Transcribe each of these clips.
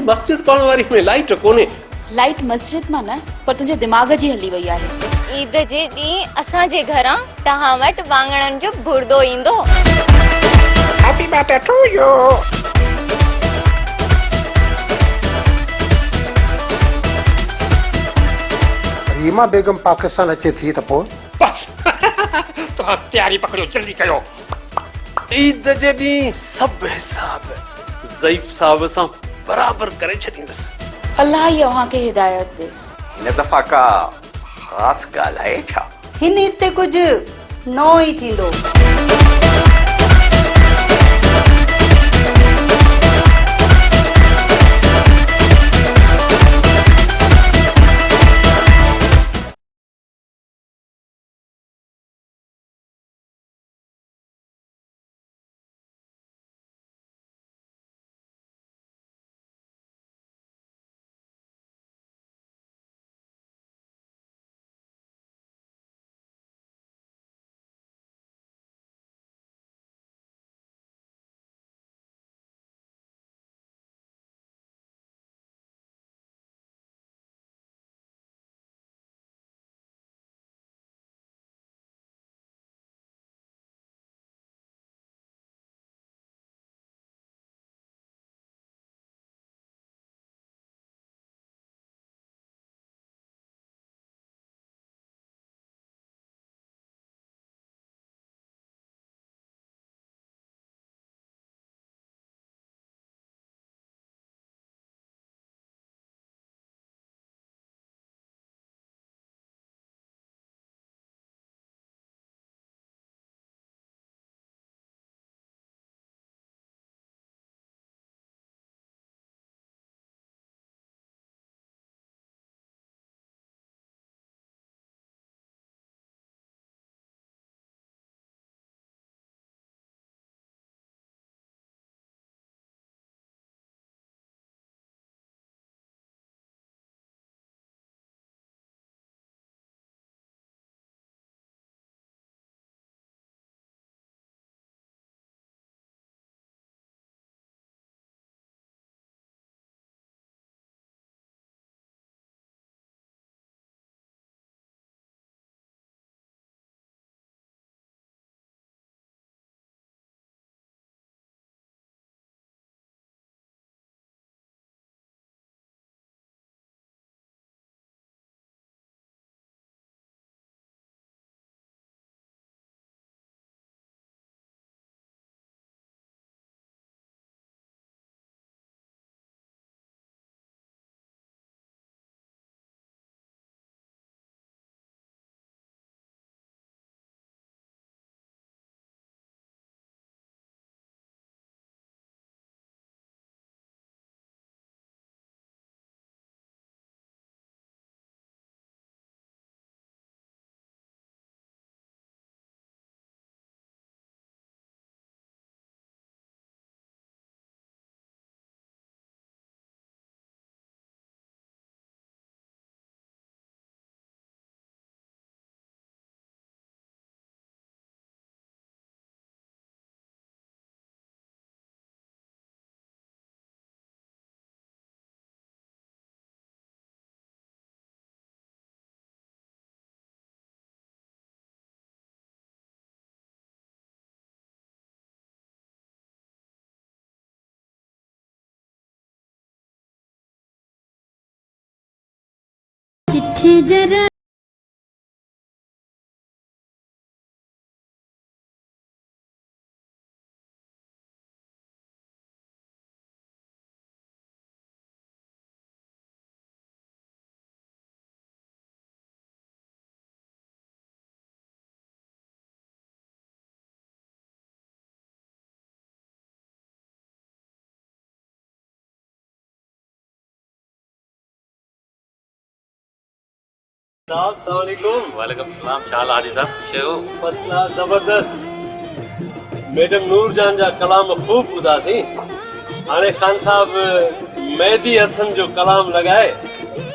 मस्जिद पढ़ण वारी में लाइट कोने। लाइट मस्जिद में न पर तुझे दिमाग जी हली वही है। ईद जे दी असा जे घरा तहां वट वांगणन जो बुर्दो इंदो। Happy birthday to you. Reema Begum Pakistan अचे थी त पोइ बस तो तैयारी पकड़ो जल्दी कयो। ईद जे दी सब हिसाब ज़ईफ साहब सां बराबर करे छदींदस। अल्लाह ही वहां के हिदायत दे। इन दफ़ा का ख़ास ॻाल्हि आहे छा? हिन हिते कुछ नओ ई थींदो। चिट्ठी जरा साहब अस्सलाम वालेकुम। वालेकुम सलाम। छा हाल हाजी साहब? ख़ुश आहियो? फर्स्ट क्लास जबरदस्त। मैडम नूरजान जा कलाम खूब ॿुधासी। हाणे खान साहब मेहदी हसन जो कलाम लगाए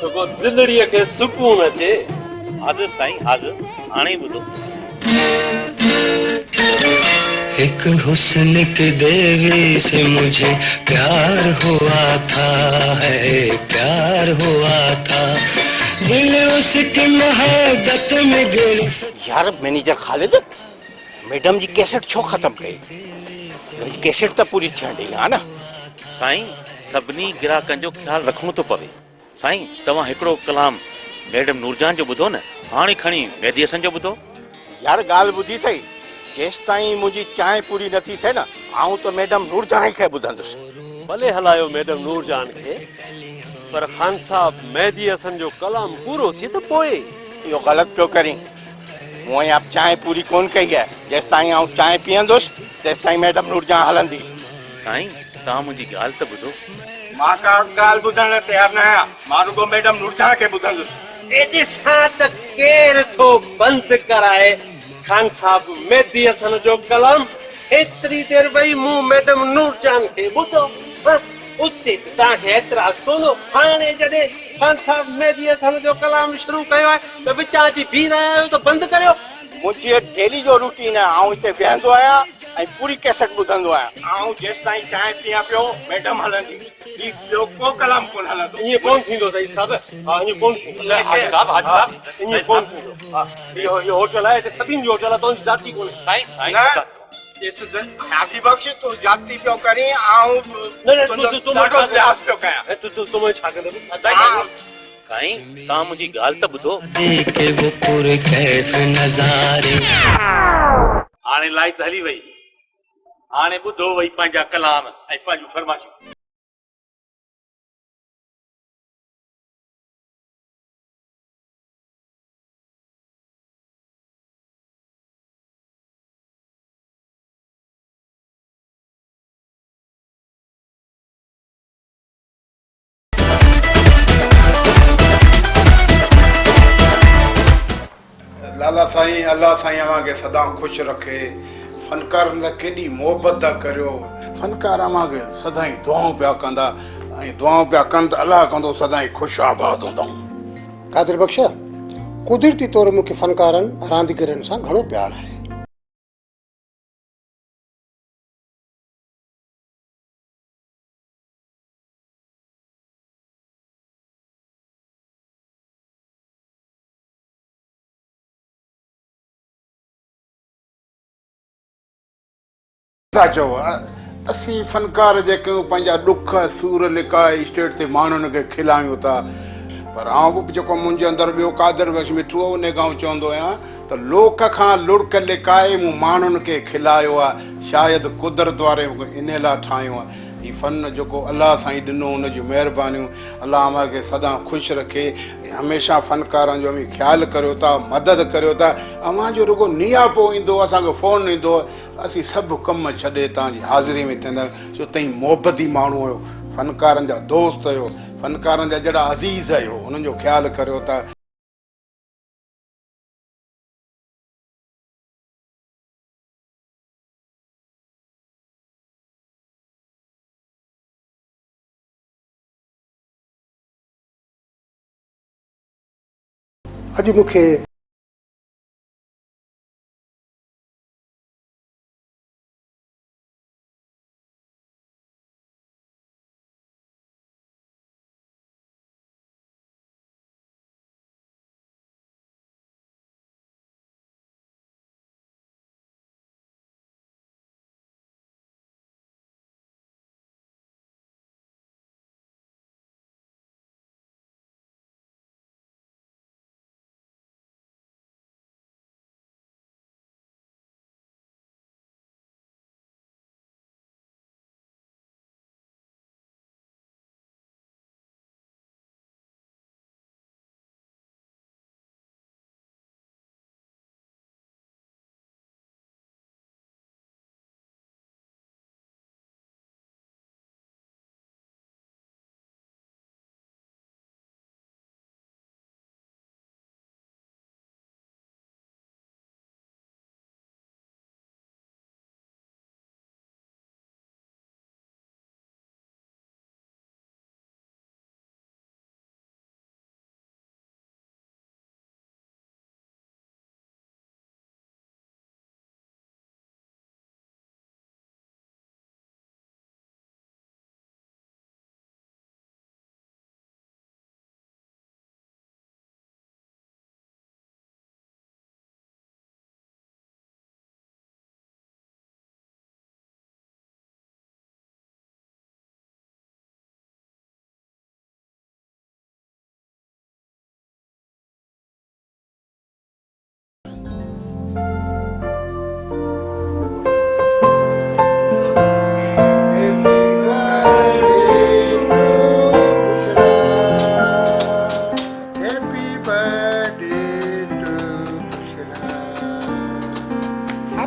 तो को दिलड़ीअ खे सुकून अचे। हाज़िर साईं हाज़िर। हाणे ॿुधो। एक हुस्न की देवी से मुझे प्यार हुआ था, है प्यार हुआ था, दिल उसकी मोहब्बत में गिर। यार मैनेजर खालिद, मैडम जी कैसेट छो खत्म कई? कैसेट तो पूरी थियण ॾेई हा न। साईं, सभिनी ग्राहकनि जो ख़्यालु रखणो थो पवे। साईं, तव्हां हिकिड़ो कलाम मैडम नूरजान जो ॿुधो न, हाणे खणी मेहदी हसन जो ॿुधो। यार ॻाल्हि ॿुधी अथई, जेसि ताईं मुंहिंजी चांहि पूरी नथी थिए न, आऊं त मैडम नूरजान खे ॿुधंदुसि। भले हलायो मैडम नूरजान खे, पर ख़ान साहब मेहदी हसन जो कलाम पूरो थिए त पोइ। इहो ग़लति पियो करीं। मूं अञा चांहि पूरी कोन कई आहे। जेसि ताईं आऊं चांहि पीअंदुसि तेसि ताईं मैडम नूरजान हलंदी। साईं, तव्हां मुंहिंजी ॻाल्हि त ॿुधो। मां का ॻाल्हि ॿुधण लाइ तयारु न आहियां। मां रुॻो मैडम नूरजान खे ॿुधंदुसि। ए ॾिसां त केरु थो बंदि कराए ख़ान साहब मेहदी हसन जो कलाम। एतिरी देरि वई मूं मैडम नूरजान खे ॿुधो, उते त तव्हांखे एतिराज़ कोन हो। हाणे जॾहिं ख़ान साहब मेहदी हसन जो कलाम शुरू कयो आहे त विचां अची बीह रहिया आहियो त बंदि करियो। मुंहिंजी डेली जो रूटीन आहे, आऊं हिते वेहंदो आहियां ऐं पूरी कैसेट ॿुधंदो आहियां। आऊं जेसि ताईं चांहि पियां पियो मैडम हलंदी, ॿी ॿियो को कलाम कोन हलंदो। ईअं कोन थींदो साईं साहिब। हा, ईअं कोन थींदो। हाजी साहब, ईअं कोन थींदो। हा, इहो होटल आहे, हिते सभिनि जो होटल आहे, तव्हांजी जाती कोन्हे। साईं, हाथी बख़्श तूं जाती पियो करीं, आऊं ॾाढो प्रयास पियो कयां। तूं छा कंदो? साईं, तव्हां मुंहिंजी ॻाल्हि त ॿुधो। के वो पूरे कैफ नजारे। हाणे लाइट हली वई, हाणे ॿुधो वई पंहिंजा कलाम ऐं पंहिंजूं फरमाइशूं। लाला साईं, अल्लाह साईं अव्हांखे सदा ख़ुशि रखे। फ़नकारनि सां केॾी मोहबत था करियो। फ़नकार अव्हांखे सदाईं दुआऊं पिया कंदा ऐं दुआऊं पिया कनि त अलाह कंदो सदाईं ख़ुशि आबाद हूंदऊं। कादिर बख्श, कुदरती तौर मूंखे फ़नकारनि रांदीगरनि सां घणो प्यारु आहे। था चओ, असीं फ़नकार जेके पंहिंजा ॾुख सूर लिकाए स्टेज ते माण्हुनि खे खिलायूं था, पर आउं बि जेको मुंहिंजे अंदरि ॿियो कादिर बख्श मिठो उन खां चवंदो आहियां त लोक खां लुड़क लिकाए मूं माण्हुनि खे खिलायो आहे। शायदि कुदरत वारे इन लाइ ठाहियो आहे। हीउ फ़न जेको अलाह साईं ॾिनो, उन जूं महिरबानियूं। अलाह अव्हांखे सदा ख़ुशि रखे। हमेशह फ़नकारनि जो बि ख़्यालु करियो था, मदद करियो था। अव्हांजो रुॻो नियापो ईंदो, असांखे फ़ोन ईंदो, असीं सभु कम छॾे तव्हांजी हाज़िरी में थींदा। छो तई मोहबती माण्हू हुयो, फ़नकारनि जा दोस्त हुयो, फ़नकारनि जा जहिड़ा अज़ीज़ हुयो, उन्हनि जो ख़्यालु करियो था। अॼु मूंखे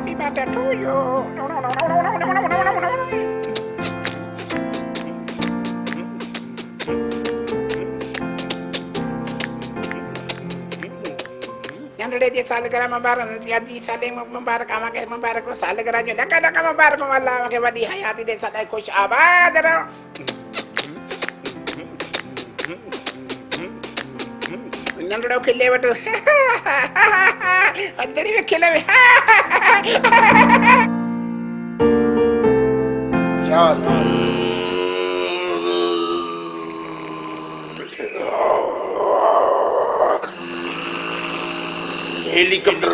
हैप्पी बर्थडे टू यू। नंढड़े जे सालगिरह मुबारक, यादी साले मुबारक, आवांखे मुबारक सालगिरह जो लख लख मुबारक, अल्लाह आवांखे वॾी हयाती ॾे, सदाईं ख़ुशि आबाद रहो। नंढड़ो खिले वठो, अदड़ी में खिले में। हेलीकॉप्टर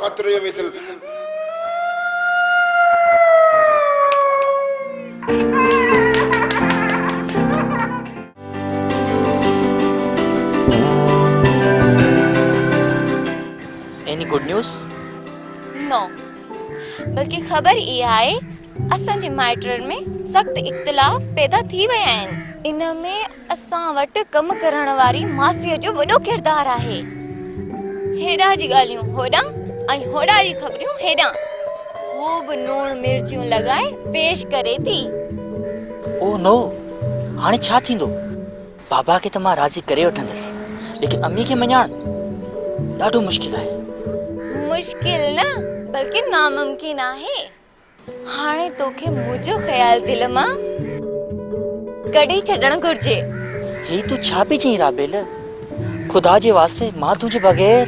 खतरे वेसल एनी गुड न्यूज़? नो, बल्कि ख़बर इहा आहे असांजे माइटनि में सख़्त इख़्तिलाफ़ पैदा थी विया आहिनि। इन में असां वटि कमु करण वारी मासीअ जो वॾो किरदारु आहे। हेॾा जी ॻाल्हियूं होॾां ऐं होॾा जी ख़बरियूं हेॾां, ख़ूब लूण मिर्चियूं लॻाए पेश करे थी। ओ नो, हाणे छा थींदो? बाबा खे त मां राज़ी करे वठंदसि, लेकिन अम्मी खे मञाइण ॾाढो मुश्किल आहे। मुश्किल न, बल्कि नामुमकिन आहे। हाणे तोखे मुंहिंजो ख़्याल दिल मां कढी छॾणु घुर्जे। ही तू छा पई चई राबेल? खुदा जे वास्ते मां तुंहिंजे बगैर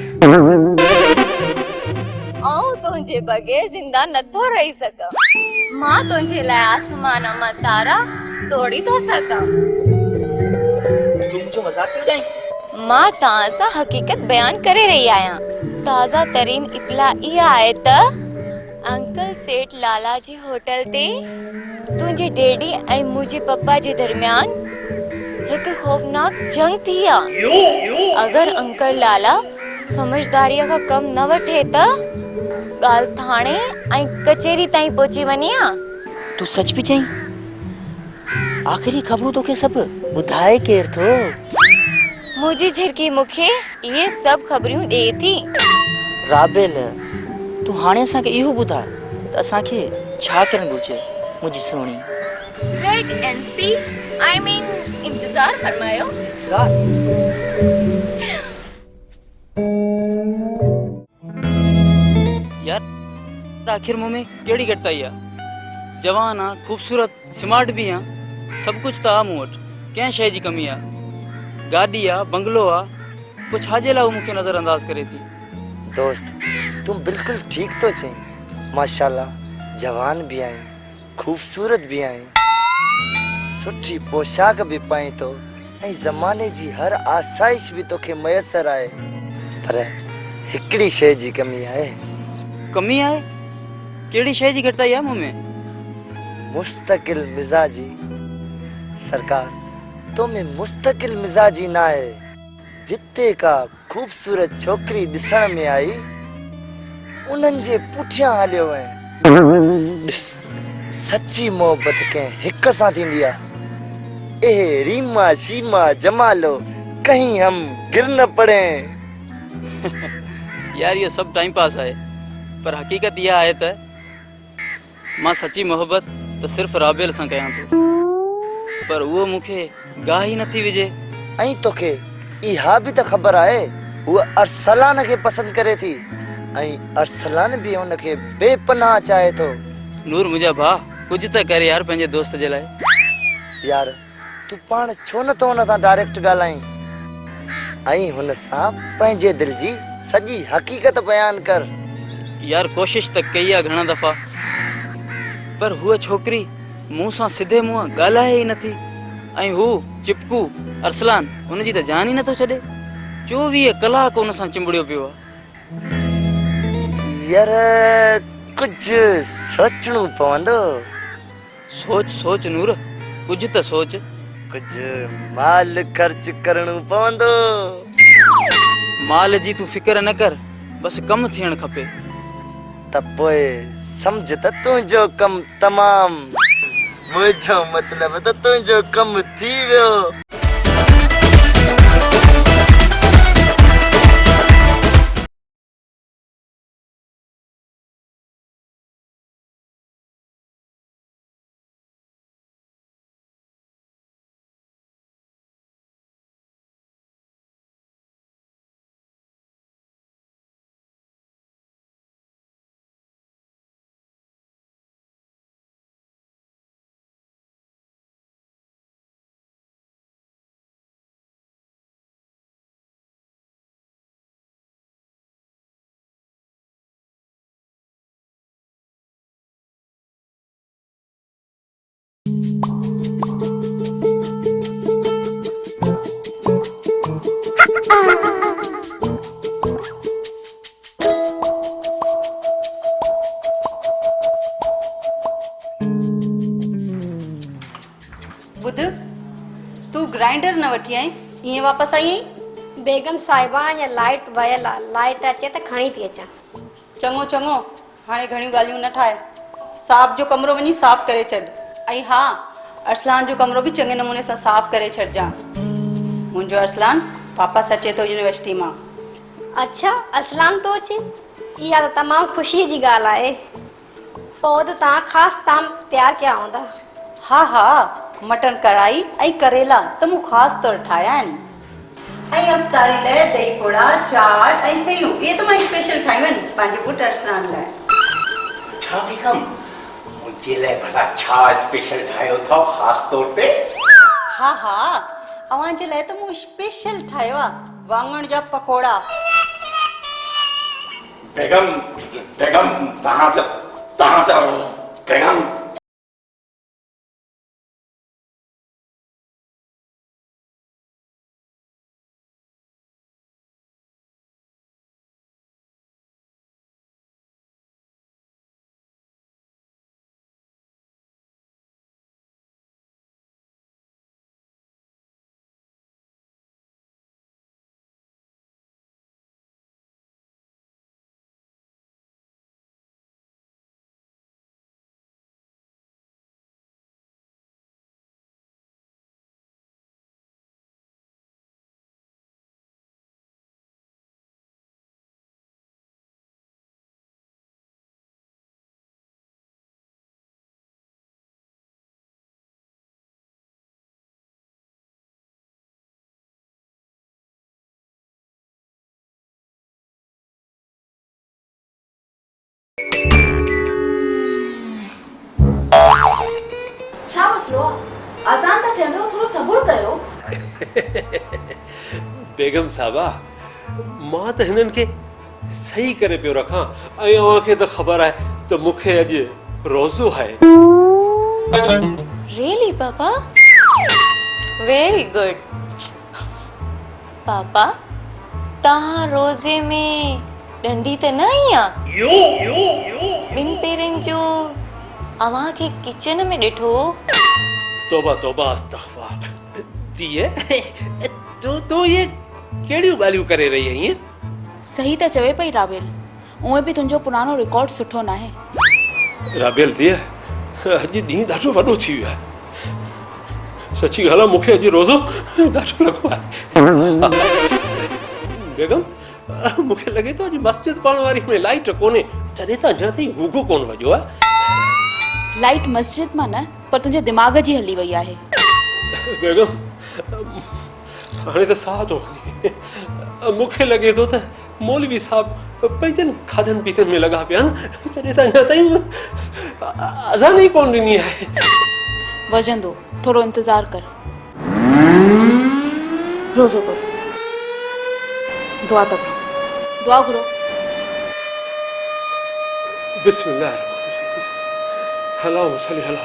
तुंहिंजे बगैर ज़िंदा नथो रही सघां। मां तुंहिंजे लाइ आसमान मां तारा तोड़ी थो सघां। तू मुंहिंजो मज़ाक पियो उॾाईं? मां तव्हां सां हक़ीक़त बयान करे रही आहियां। ताज़ा तरीन इतला इहा आहे त अंकल सेठ लाला जी होटल ते तुंहिंजे डैडी ऐं मुंहिंजे पप्पा जे दरमियान हिकु खौफनाक जंग थी आहे। अगर अंकल लाला समझदारीअ खां कम न वठे त ॻाल्हि थाणे ऐं कचहरी ताईं पहुची वञे हा। तू सच पई चई? आख़िरी ख़बरूं तोखे सभु ॿुधाए केरु थो? मुंहिंजी झिरकी मूंखे इहे सभु ख़बरियूं ॾिए थी। राबेल, तू हाणे असांखे इहो ॿुधाए त असांखे छा करणु घुरिजे मुंहिंजी सोणी? Wait and see, I mean इंतज़ार फरमायो। यार आखिर मुंह में कहिड़ी घटिताई आहे? जवान आहे, ख़ूबसूरत, स्मार्ट बि आहे, सभु कुझु त आहे मूं वटि, कंहिं शइ जी कमी आहे? गाॾी आहे, बंगलो आहे, पोइ छाजे लाइ मूंखे नज़रअंदाज करे थी? दोस्त, तुम बिल्कुल ठीक तो चई। माशाल्लाह, जवान भी आए, खूबसूरत भी आए, सुठी पोशाक भी पाए तो, ऐं ज़माने जी हर आसाइश भी तोखे मयसर आए। पर हिकड़ी शइ जी कमी आहे। कमी आहे? कहिड़ी शइ जी घटिताई आहे मूं में? मुस्तकिल मिजाजी। सरकार, तो में मुस्तकिल मिजाजी ना है। जिते का खूबसूरत छोकरी ॾिसण में आई, उन्हनि जे पुठियां हलियो वएं। ॾिस, सच्ची मोहबत कंहिं हिक सां थींदी आहे। ए रीमा शीमा जमालो, कहीं हम गिर न पड़े। यार इहो सभु टाइम पास आहे, पर हक़ीक़त इहा आहे त मां सची मोहबत त सिर्फ़ु राबेल सां कयां थो, पर उहो मूंखे गाही नथी विझे। ऐं तोखे इहा बि त ख़बर आहे उहा अरसलान खे पसंदि करे थी, ऐं अरसलान बि उनखे बेपनाह चाहे थो। नूर मुंहिंजा भाउ, कुझु त करे यार पंहिंजे दोस्त जे लाइ। यार तू पाण छो न तो हुन सां डायरेक्ट ॻाल्हाईं ऐं हुन सां पंहिंजे दिलि जी सॼी हक़ीक़त बयान कर। यार कोशिश त कई आहे घणा दफ़ा, पर हुअ छोकिरी मूं सां सिधे मुंहं ॻाल्हाए ई नथी, ऐं हू चिपकू अरसलान हुनजी त जान ई नथो छॾे। 24 कलाक हुन सां चिंबड़ियो पियो आहे। यार कुझु सोचणो पवंदो। सोच सोच नूर, कुझु त सोच। कुझु माल ख़र्च करणो पवंदो। माल जी तू फिक्र न कर, बस कम थियण खपे। त पोइ समझ त तुंहिंजो कम तमाम। मुझो मतलब तो तुझो कम थी वियो। बुध तू ग्राइंडर न वठी आई इएं वापस आई आहीं? बेगम साहिबा अञा लाइट वयल आहे, लाइट अचे त खणी थी अचां। चङो चङो हाणे घणियूं ॻाल्हियूं न ठाहे, साहब जो कमरो वञी साफ़ करे छॾ। ऐं हा, अरसलान जो कमरो बि चङे नमूने सां साफ़ करे छॾिजां। मुंहिंजो अरसलान वापसि अचे थो यूनिवर्सिटी मां। अच्छा असलान थो अचे, इहा त तमामु ख़ुशीअ जी ॻाल्हि आहे। पोइ त तव्हां ख़ासि ताम तयारु कया हूंदा। हा हा, मटन कढ़ाई ऐं करेला त मूं ख़ासि तौरु ठाहिया आहिनि। ऐं अफ़्तारी लाइ दही कोड़ा, चाट ऐं सयूं, इहे त मां स्पेशल ठाहियूं आहिनि पंहिंजे पुटु अरसलान लाइ। छा बेगम मुंहिंजे लाइ भला छा स्पेशल ठाहियो अथव ख़ासि तौर ते? हा हा, अव्हां जे लाइ त मूं स्पेशल ठाहियो आहे वाङण जा पकोड़ा। बेगम बेगम तव्हां त बेगम छा मसलो आहे? अज़ान त थियणो, थोरो सबुर कयो। बेगम साहिबा, मां त हिननि खे सही करे पियो रखां ऐं अव्हांखे त ख़बर आहे त मूंखे अॼु रोज़ो आहे। Really papa? Very good. Papa तव्हां रोज़े में डंडी त न आई आहे? ॿिनि पेरनि जो अव्हां खे किचन में ॾिठो। तौबा तौबा अस्तग़फिर। धीअ, तूं ये कहिड़ियूं ॻाल्हियूं करे रही आहीं? सही त चवे पई राबेल, उहे बि तुंहिंजो पुरानो रिकॉर्ड सुठो न आहे। राबेल धीअ, अॼु ॾींहुं ॾाढो वॾो थी वियो आहे। सची ॻाल्हि आहे, मूंखे अॼु रोज़ो ॾाढो लॻो आहे। बेगम, मूंखे लॻे थो अॼु मस्जिद पढ़ण वारी में लाइट कोन्हे, तॾहिं त अञा ताईं गुगो कोन वॼो आहे। लाइट मस्जिद मां न, पर तुंहिंजे दिमाग़ जी हली वई आहे। बेगम, हाणे त साह थो लॻे। मूंखे लॻे थो त मौलवी साहब पंहिंजनि खाधनि पीतनि में लॻा पिया आहिनि, तॾहिं त अञा ताईं अज़ान ई कोन ॾिनी आहे। वजंदो, थोरो इंतज़ार कर। रोज़ो करो, दुआ त करो, दुआ घुरो। बिस्मिल्लाह अल्लाहुम्मा सल्ली अला।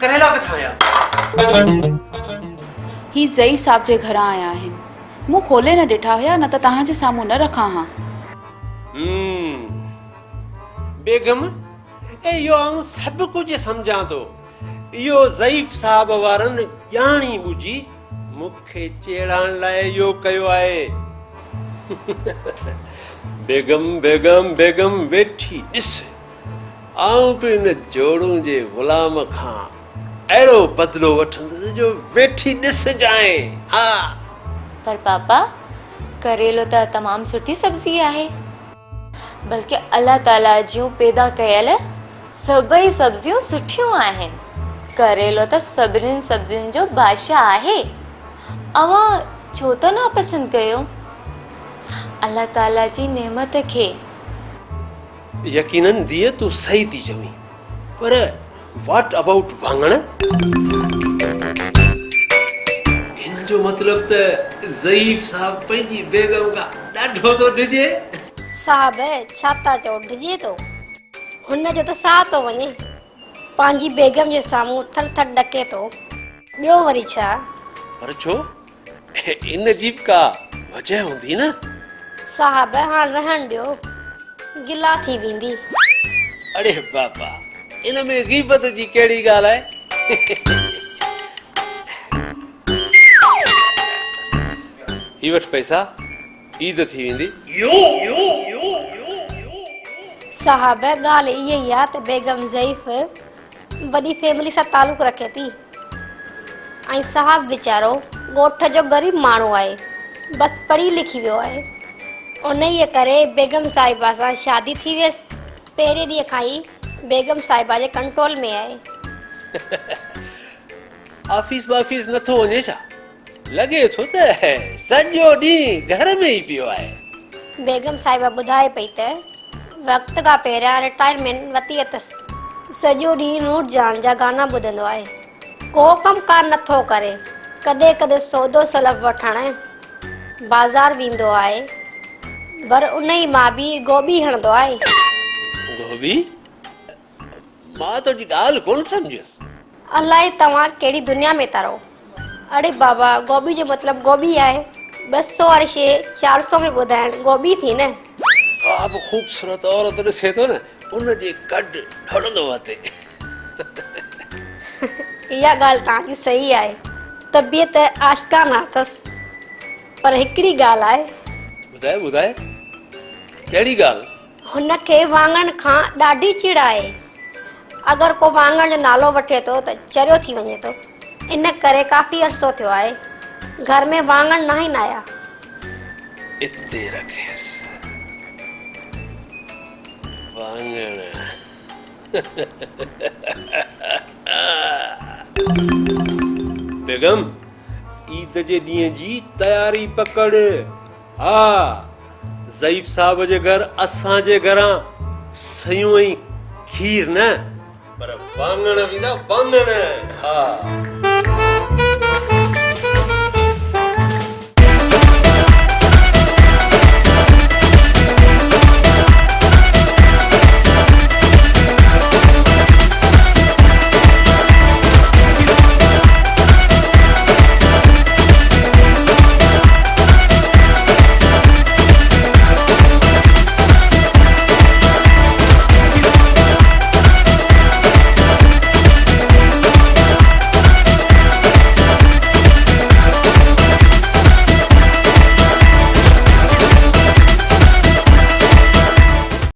करेला किथां आया? ही ज़ईफ़ साहब जे घरां आया आहिनि। मूं खोले न ॾिठा हुया, न त तव्हांजे साम्हूं न रखा हा। बेगम, इहो आऊं सभु कुझु सम्झां थो। इहो ज़ईफ़ साहब वारनि ॼाणी ॿुझी मूंखे चेड़ाइण लाइ इहो कयो आहे। बेगम बेगम बेगम वेठी ॾिस, आऊं बि इन जोड़ूं जे ग़ुलाम खां अहिड़ो बदिलो वठंदुसि जो वेठी ॾिस जाए। हा, पर पापा, करेलो त तमामु सुठी सब्जी आहे। बल्कि अल्लाह ताला जूं पैदा कयल सभई सब्जियूं सुठियूं आहिनि। करेलो त सभिनीनि सब्जियुनि जो बादशाह आहे। अवां छो त ना पसंदि कयो? अल्लाह ताला जी नेमत खे। यकीनन धीअ, तूं सही थी चवीं, पर व्हाट अबाउट वाङण? हिन जो मतलब त ज़ईफ़ साहब पंहिंजी बेगम खां ॾाढो थो डिॼे। साहब छा था चओ, डिॼे थो? हुन जो त साह थो वञे, पंहिंजी बेगम जे साम्हूं थर थर ॾके थो। ॿियो वरी छा? पर छो? इन जी का वजह हूंदी न? साहब हाणे रहण ॾियो, गिला थी वेंदी। अरे बाबा, इन में ग़ीबत जी कहिड़ी ॻाल्हि आहे? ही वठ पैसा, ईद थी वेंदी। साहब ॻाल्हि इहा ई आहे त बेगम ज़ईफ़ वॾी फैमिली सां तालुक़ रखे थी, ऐं साहब वीचारो ॻोठ जो ग़रीब माण्हू आहे, बसि पढ़ी लिखी वियो आहे। उन ई करे बेगम साहिबा सां शादी थी वियसि। पहिरें ॾींहं खां ई बेगम साहिबा जे कंट्रोल में आहे। ऑफिस वाफिस नथो वञे छा? लॻे थो त सॼो ॾींहुं घर में ई पियो आहे। बेगम साहिबा ॿुधाए पई त वक़्त खां पहिरियां रिटायरमेंट वरिती अथसि। सॼो ॾींहुं नूरजान जा गाना ॿुधंदो आहे, को कमु कार नथो करे। कॾहिं कॾहिं सौदो सलफ वठणु बाज़ार वेंदो आहे, पर उन ई मां बि गोभी हणंदो आहे। गोभी? मां तुंहिंजी ॻाल्हि कोन सम्झियुसि। अलाए तव्हां कहिड़ी दुनिया में था रहो। अड़े बाबा, गोभी जो मतिलबु गोभी आहे। 200 वारी शइ 400 में ॿुधाइण गोभी थी न। का बि ख़ूबसूरत औरत ॾिसे थो न, उन जे कड ढोड़ंदो वते। इहा ॻाल्हि तव्हांजी सही आहे। तबियत आशिकाना अथसि, पर हिकिड़ी ॻाल्हि आहे। ॿुधाए ॿुधाए, कहिड़ी ॻाल्हि? हुनखे वाङण खां ॾाढी चिड़ आहे। अगरि को वाङण जो नालो वठे थो त चरियो थी वञे थो। इन करे काफ़ी अरसो थियो आहे घर में वाङण न ई न आया। इते रखेसि वाङण। बेगम, ईद जे ॾींहं जी तयारी पकड़। हा, ज़ईफ़ साहब जे घर असांजे घरां सयूं ऐं खीर न, पर वाङण वेंदा वाङण। हा।